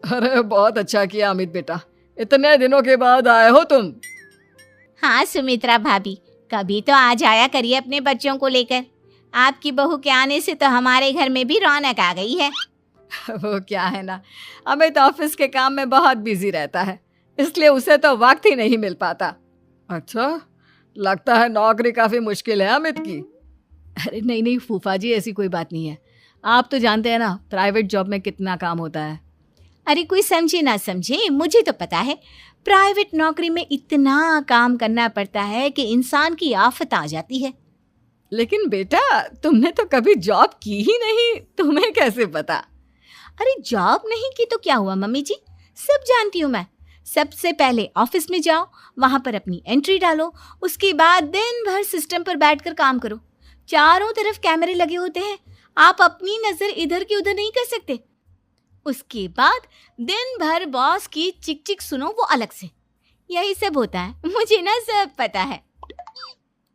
अरे बहुत अच्छा किया अमित बेटा, इतने दिनों के बाद आए हो तुम। हाँ सुमित्रा भाभी, कभी तो आ जाया करिए अपने बच्चों को लेकर। आपकी बहू के आने से तो हमारे घर में भी रौनक आ गई है। वो क्या है ना, अमित ऑफिस के काम में बहुत बिजी रहता है, इसलिए उसे तो वक्त ही नहीं मिल पाता। अच्छा, लगता है नौकरी काफी मुश्किल है अमित की। अरे नहीं नहीं फूफा जी, ऐसी कोई बात नहीं है। आप तो जानते हैं ना प्राइवेट जॉब में कितना काम होता है। अरे कोई समझे ना समझे, मुझे तो पता है प्राइवेट नौकरी में इतना काम करना पड़ता है कि इंसान की आफत आ जाती है। लेकिन बेटा तुमने तो कभी जॉब की ही नहीं, तुम्हें कैसे पता? अरे जॉब नहीं की तो क्या हुआ मम्मी जी, सब जानती हूँ मैं। सबसे पहले ऑफिस में जाओ, वहां पर अपनी एंट्री डालो, उसके बाद दिन भर सिस्टम पर बैठकर काम करो। चारों तरफ कैमरे लगे होते हैं, आप अपनी नजर इधर की उधर नहीं कर सकते। उसके बाद दिन भर बॉस की चिक चिक सुनो, वो अलग से। यही सब होता है, मुझे ना सब पता है।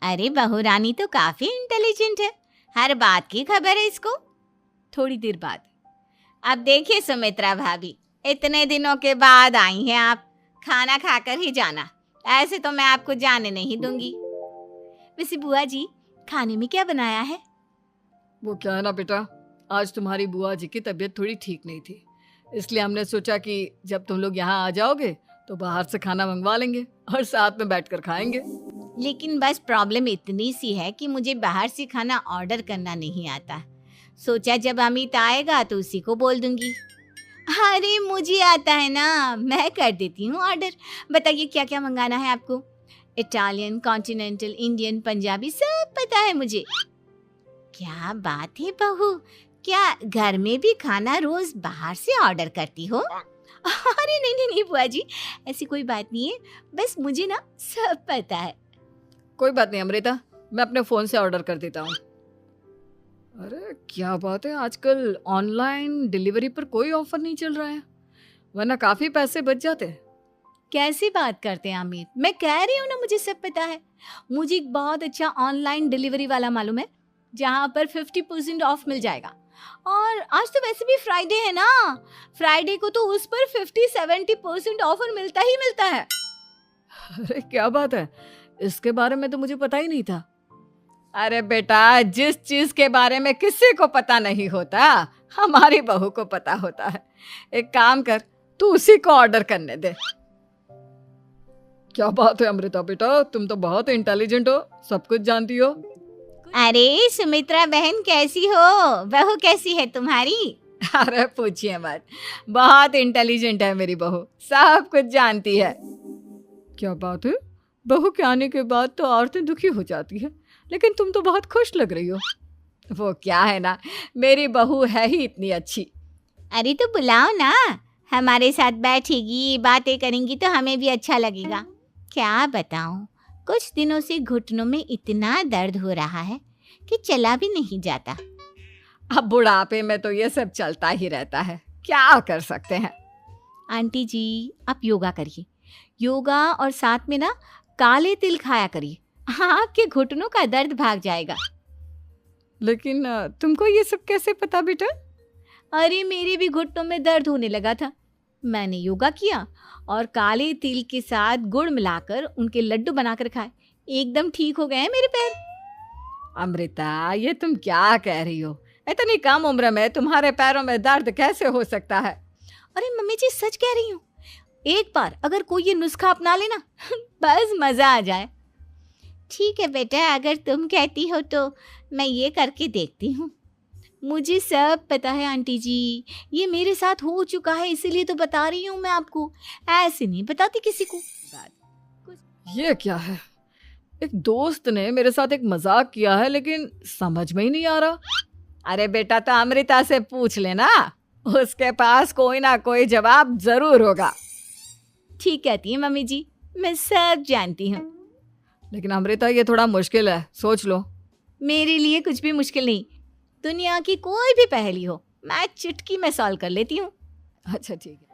अरे बहू रानी तो काफी इंटेलिजेंट है, हर बात की खबर है इसको। थोड़ी देर बाद, अब देखिए सुमित्रा भाभी, इतने दिनों के बाद आई हैं आप, खाना खाकर ही जाना, ऐसे तो मैं आपको जाने नहीं दूंगी। वैसे बुआ जी, खाने में क्या बनाया है? वो क्या है ना बेटा, आज तुम्हारी बुआ जी की तबीयत थोड़ी ठीक नहीं थी, इसलिए हमने सोचा कि जब तुम लोग यहाँ आ जाओगे तो बाहर से खाना मंगवा लेंगे और साथ में बैठकर खाएंगे। लेकिन बस प्रॉब्लम इतनी सी है कि मुझे बाहर से खाना ऑर्डर करना नहीं आता। सोचा जब अमित आएगा तो उसी को बोल दूंगी। अरे मुझे आता है ना, मैं कर देती हूँ ऑर्डर। बताइए क्या क्या मंगाना है आपको? इटालियन, कॉन्टिनेंटल, इंडियन, पंजाबी, सब पता है मुझे। क्या बात है बहू, क्या घर में भी खाना रोज बाहर से ऑर्डर करती हो? अरे नहीं नहीं नहीं बुआ जी, ऐसी कोई बात नहीं है, बस मुझे ना सब पता है। कोई बात नहीं अमृता, मैं अपने फोन से ऑर्डर कर देता हूँ। अरे क्या बात है, आजकल ऑनलाइन डिलीवरी पर कोई ऑफर नहीं चल रहा है, वरना काफी पैसे बच जाते। कैसी बात करते हैं अमित, मैं कह रही हूँ ना मुझे सब पता है। मुझे एक बहुत अच्छा ऑनलाइन डिलीवरी वाला मालूम है, जहाँ पर 50% ऑफ मिल जाएगा। और आज तो वैसे भी फ्राइडे है ना, फ्राइडे को तो उस पर 50-70% ऑफर मिलता ही मिलता है। अरे क्या बात है, इसके बारे में तो मुझे पता ही नहीं था। अरे बेटा, जिस चीज के बारे में किसी को पता नहीं होता, हमारी बहू को पता होता है। एक काम कर, तू उसी को ऑर्डर करने दे। क्या बात है अमृता बेटा, तुम तो बहुत इंटेलिजेंट हो, सब कुछ जानती हो। अरे सुमित्रा बहन कैसी हो, बहू कैसी है तुम्हारी? अरे पूछिए मत, बहुत इंटेलिजेंट है मेरी बहू, सब कुछ जानती है। क्या बात है, बहू के आने के बाद तो औरतें दुखी हो जाती है, लेकिन तुम तो बहुत खुश लग रही हो। वो क्या है ना, मेरी बहू है ही इतनी अच्छी। अरे तो बुलाओ ना, हमारे साथ बैठेगी, बातें करेंगी तो हमें भी अच्छा लगेगा। क्या बताऊं, कुछ दिनों से घुटनों में इतना दर्द हो रहा है कि चला भी नहीं जाता। अब बुढ़ापे में तो ये सब चलता ही रहता है, क्या कर सकते हैं। आंटी जी आप योगा करिए, योगा और साथ में ना काले तिल खाया करिए, आपके घुटनों का दर्द भाग जाएगा। लेकिन तुमको ये सब कैसे पता बेटा? अरे मेरे भी घुटनों में दर्द होने लगा था, मैंने योगा किया और काले तिल के साथ गुड़ मिलाकर उनके लड्डू बनाकर खाए, एकदम ठीक हो गए हैं मेरे पैर। अमृता ये तुम क्या कह रही हो, इतनी कम उम्र में तुम्हारे पैरों में दर्द कैसे हो सकता है? अरे मम्मी जी सच कह रही हूँ, एक बार अगर कोई ये नुस्खा अपना लेना बस मजा आ जाए। ठीक है बेटा, अगर तुम कहती हो तो मैं ये करके देखती हूँ। मुझे सब पता है आंटी जी, ये मेरे साथ हो चुका है, इसीलिए तो बता रही हूँ मैं आपको, ऐसे नहीं बताती किसी को। ये क्या है, एक दोस्त ने मेरे साथ एक मजाक किया है, लेकिन समझ में ही नहीं आ रहा। अरे बेटा तो अमृता से पूछ लेना, उसके पास कोई ना कोई जवाब जरूर होगा। ठीक कहती है मम्मी जी, मैं सब जानती हूँ। लेकिन अमृता ये थोड़ा मुश्किल है, सोच लो। मेरे लिए कुछ भी मुश्किल नहीं, दुनिया की कोई भी पहेली हो मैं चुटकी में सॉल्व कर लेती हूँ। अच्छा ठीक है।